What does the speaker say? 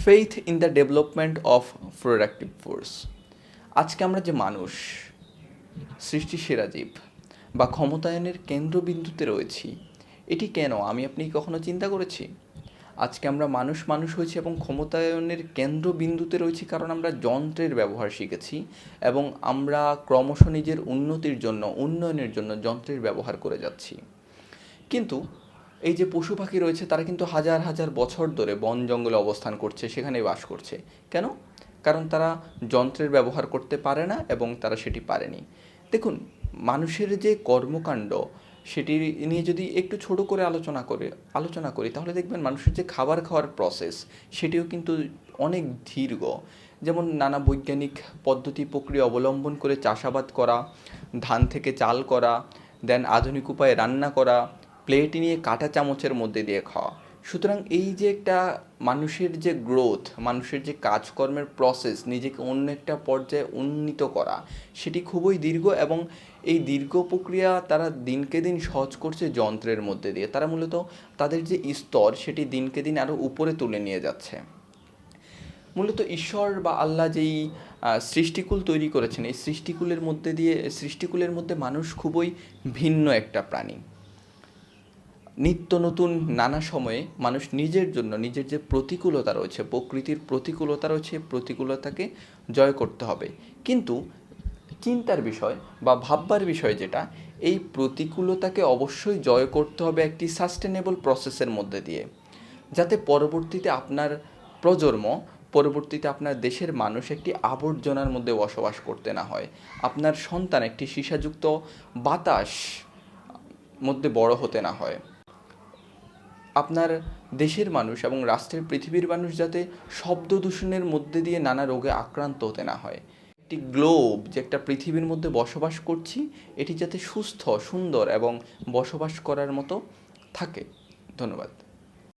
Faith in the development of productive force. আজকে আমরা যে মানুষ, সৃষ্টির সেরা জীব বা ক্ষমতায়নের কেন্দ্রবিন্দুতে রয়েছি, এটি কেন আমি আপনি কখনো চিন্তা করেছি? আজকে আমরা মানুষ হয়েছি এবং ক্ষমতায়নের কেন্দ্রবিন্দুতে রয়েছি কারণ আমরা যন্ত্রের ব্যবহার শিখেছি এবং আমরা ক্রমশ নিজের উন্নয়নের জন্য যন্ত্রের ব্যবহার করে যাচ্ছি। কিন্তু এই যে পশু পাখি রয়েছে তারা কিন্তু হাজার হাজার বছর ধরে বন জঙ্গলে অবস্থান করছে, সেখানেই বাস করছে। কেন? কারণ তারা যন্ত্রের ব্যবহার করতে পারে না এবং তারা সেটি পারেনি। দেখুন, মানুষের যে কর্মকাণ্ড সেটি নিয়ে যদি একটু ছোট করে আলোচনা করি তাহলে দেখবেন মানুষের যে খাবার খাওয়ার প্রসেস সেটিও কিন্তু অনেক দীর্ঘ। যেমন নানা বৈজ্ঞানিক পদ্ধতি প্রক্রিয়া অবলম্বন করে চাষাবাদ করা, ধান থেকে চাল করা, দেন আধুনিক উপায়ে রান্না করা, প্লেটে নিয়ে কাঁটা চামচের মধ্যে দিয়ে খাওয়া। সুতরাং এই যে একটা মানুষের যে গ্রোথ, মানুষের যে কাজকর্মের প্রসেস, নিজেকে অন্য একটা পর্যায়ে উন্নীত করা, সেটি খুবই দীর্ঘ এবং এই দীর্ঘ প্রক্রিয়া তারা দিনকে দিন সহজ করছে যন্ত্রের মধ্যে দিয়ে। তারা মূলত তাদের যে স্তর সেটি দিনকে দিন আরও উপরে তুলে নিয়ে যাচ্ছে। মূলত ঈশ্বর বা আল্লাহ যেই সৃষ্টিকুল তৈরি করেছেন, এই সৃষ্টিকুলের মধ্যে মানুষ খুবই ভিন্ন একটা প্রাণী। নিত্য নতুন নানা সময়ে মানুষ নিজের জন্য নিজের যে প্রতিকূলতা রয়েছে, প্রকৃতির প্রতিকূলতা রয়েছে, প্রতিকূলতাকে জয় করতে হবে। কিন্তু চিন্তার বিষয় বা ভাববার বিষয় যেটা, এই প্রতিকূলতাকে অবশ্যই জয় করতে হবে একটি সাস্টেনেবল প্রসেসের মধ্যে দিয়ে, যাতে পরবর্তীতে আপনার প্রজন্ম, পরবর্তীতে আপনার দেশের মানুষ একটি আবর্জনার মধ্যে বসবাস করতে না হয়, আপনার সন্তান একটি সীসাযুক্ত বাতাস মধ্যে বড় হতে না হয়, আপনার দেশের মানুষ এবং রাষ্ট্রের পৃথিবীর মানুষ যাতে শব্দ দূষণের মধ্যে দিয়ে নানা রোগে আক্রান্ত হতে না হয়। একটি গ্লোব, যে একটা পৃথিবীর মধ্যে বসবাস করছি, এটি যাতে সুস্থ, সুন্দর এবং বসবাস করার মতো থাকে। ধন্যবাদ।